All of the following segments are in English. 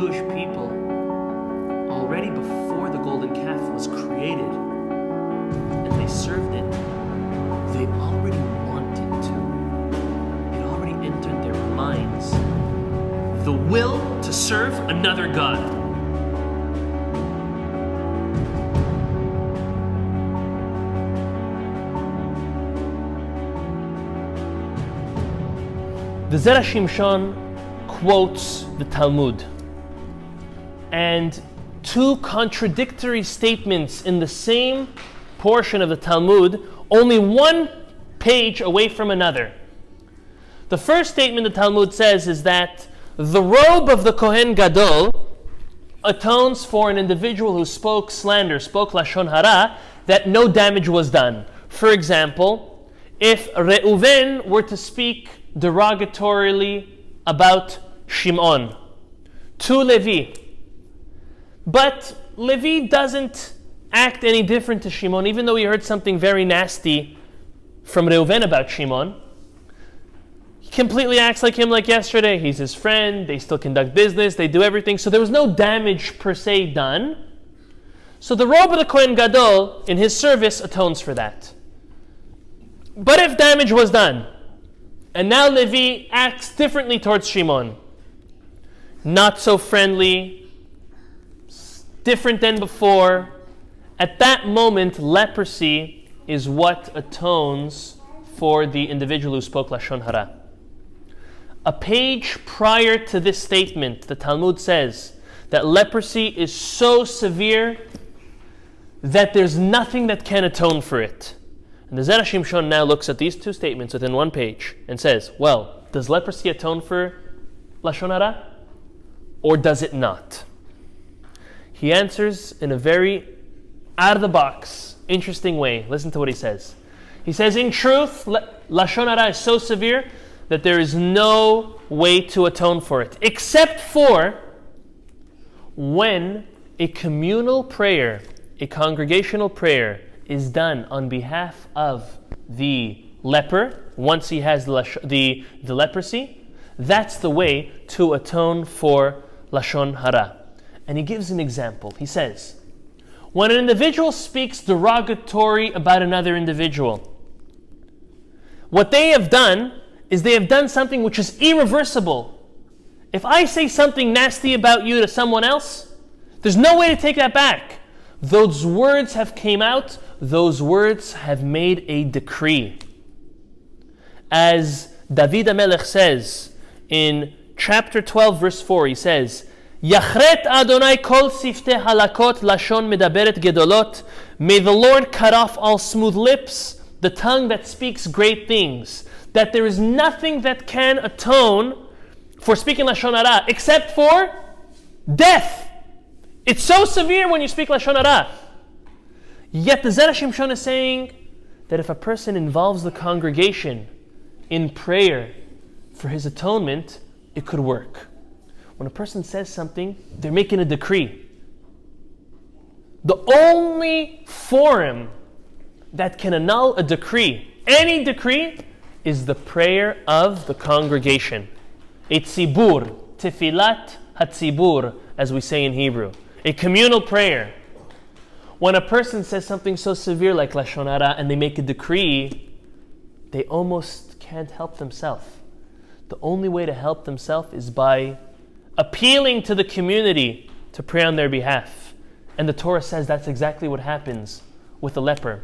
Jewish people, already before the golden calf was created and they served it, they already wanted to. It already entered their minds. The will to serve another God. The Zera Shimshon quotes the Talmud, and two contradictory statements in the same portion of the Talmud, only one page away from another. The first statement the Talmud says is that the robe of the Kohen Gadol atones for an individual who spoke slander, spoke Lashon Hara, that no damage was done. For example, if Reuven were to speak derogatorily about Shimon to Levi, but Levi doesn't act any different to Shimon, even though he heard something very nasty from Reuven about Shimon. He completely acts like him like yesterday. He's his friend, they still conduct business, they do everything, so there was no damage per se done. So the robe of the Kohen Gadol in his service atones for that. But if damage was done, and now Levi acts differently towards Shimon, not so friendly, different than before, at that moment, leprosy is what atones for the individual who spoke Lashon Hara. A page prior to this statement, the Talmud says that leprosy is so severe that there's nothing that can atone for it. And the Zera Shimshon now looks at these two statements within one page and says, well, does leprosy atone for Lashon Hara? Or does it not? He answers in a very out-of-the-box, interesting way. Listen to what he says. He says, in truth, Lashon Hara is so severe that there is no way to atone for it, except for when a communal prayer, a congregational prayer, is done on behalf of the leper, once he has the leprosy. That's the way to atone for Lashon Hara. And he gives an example. He says, when an individual speaks derogatory about another individual, what they have done is they have done something which is irreversible. If I say something nasty about you to someone else, there's no way to take that back. Those words have came out, those words have made a decree. As David HaMelech says in chapter 12, verse 4, he says, Yachret Adonai kol siftei halakot lashon medaberet gedolot. May the Lord cut off all smooth lips, the tongue that speaks great things. That there is nothing that can atone for speaking Lashon Hara except for death. It's so severe when you speak Lashon Hara. Yet the Zera Shimshon is saying that if a person involves the congregation in prayer for his atonement, it could work. When a person says something, they're making a decree. The only forum that can annul a decree, any decree, is the prayer of the congregation. A tzibur, tefilat hatzibur, as we say in Hebrew. A communal prayer. When a person says something so severe like Lashon Hara and they make a decree, they almost can't help themselves. The only way to help themselves is by appealing to the community to pray on their behalf. And the Torah says that's exactly what happens with the leper.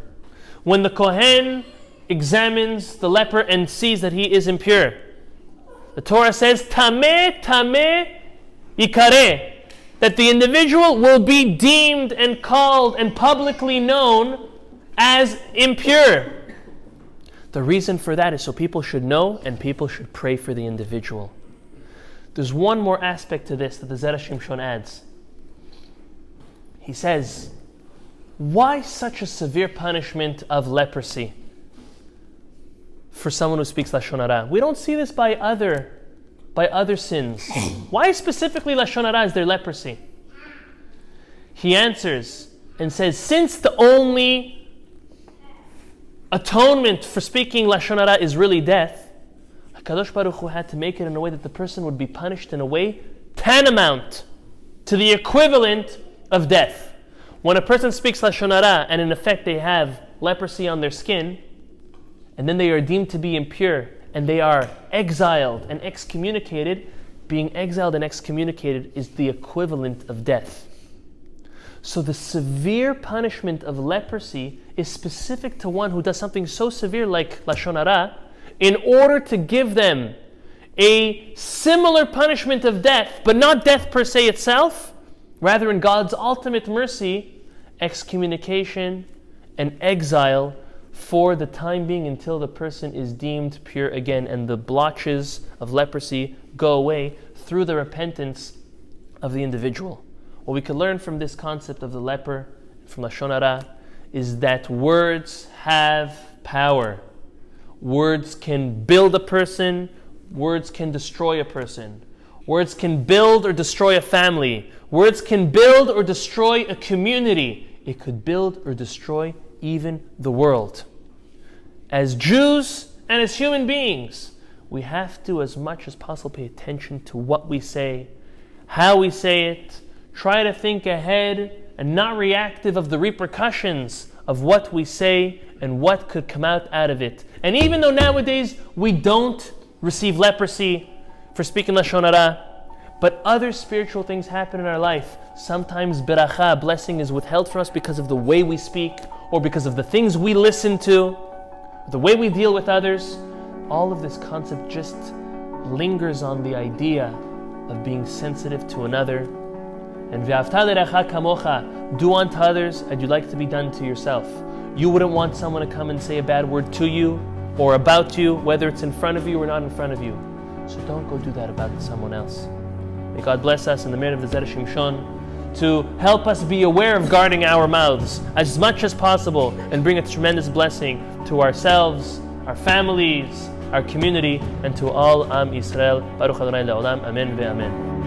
When the Kohen examines the leper and sees that he is impure, the Torah says, Tameh, Tameh, Yikareh, that the individual will be deemed and called and publicly known as impure. The reason for that is so people should know and people should pray for the individual. There's one more aspect to this that the Zera Shimshon adds. He says, why such a severe punishment of leprosy for someone who speaks Lashon Hara? We don't see this by other sins. Why specifically Lashon Hara is there leprosy? He answers and says, since the only atonement for speaking Lashon Hara is really death, HaKadosh Baruch Hu had to make it in a way that the person would be punished in a way tantamount to the equivalent of death. When a person speaks Lashon Hara and in effect they have leprosy on their skin, and then they are deemed to be impure, and they are exiled and excommunicated, being exiled and excommunicated is the equivalent of death. So the severe punishment of leprosy is specific to one who does something so severe like Lashon Hara, in order to give them a similar punishment of death, but not death per se itself, rather in God's ultimate mercy, excommunication and exile for the time being until the person is deemed pure again and the blotches of leprosy go away through the repentance of the individual. What we can learn from this concept of the leper, from Lashon Hara, is that words have power. Words can build a person, words can destroy a person. Words can build or destroy a family. Words can build or destroy a community. It could build or destroy even the world. As Jews and as human beings, we have to, as much as possible, pay attention to what we say, how we say it, try to think ahead and not reactive of the repercussions of what we say and what could come out of it. And even though nowadays we don't receive leprosy for speaking Lashon Hara, but other spiritual things happen in our life. Sometimes beracha, blessing, is withheld from us because of the way we speak or because of the things we listen to, the way we deal with others. All of this concept just lingers on the idea of being sensitive to another. And ve'avta l'reacha kamocha, do unto others as you'd like to be done to yourself. You wouldn't want someone to come and say a bad word to you or about you, whether it's in front of you or not in front of you. So don't go do that about someone else. May God bless us in the merit of the Zera Shimshon to help us be aware of guarding our mouths as much as possible and bring a tremendous blessing to ourselves, our families, our community, and to all Am Yisrael. Baruch Adonai Le'olam. Amen ve'amen.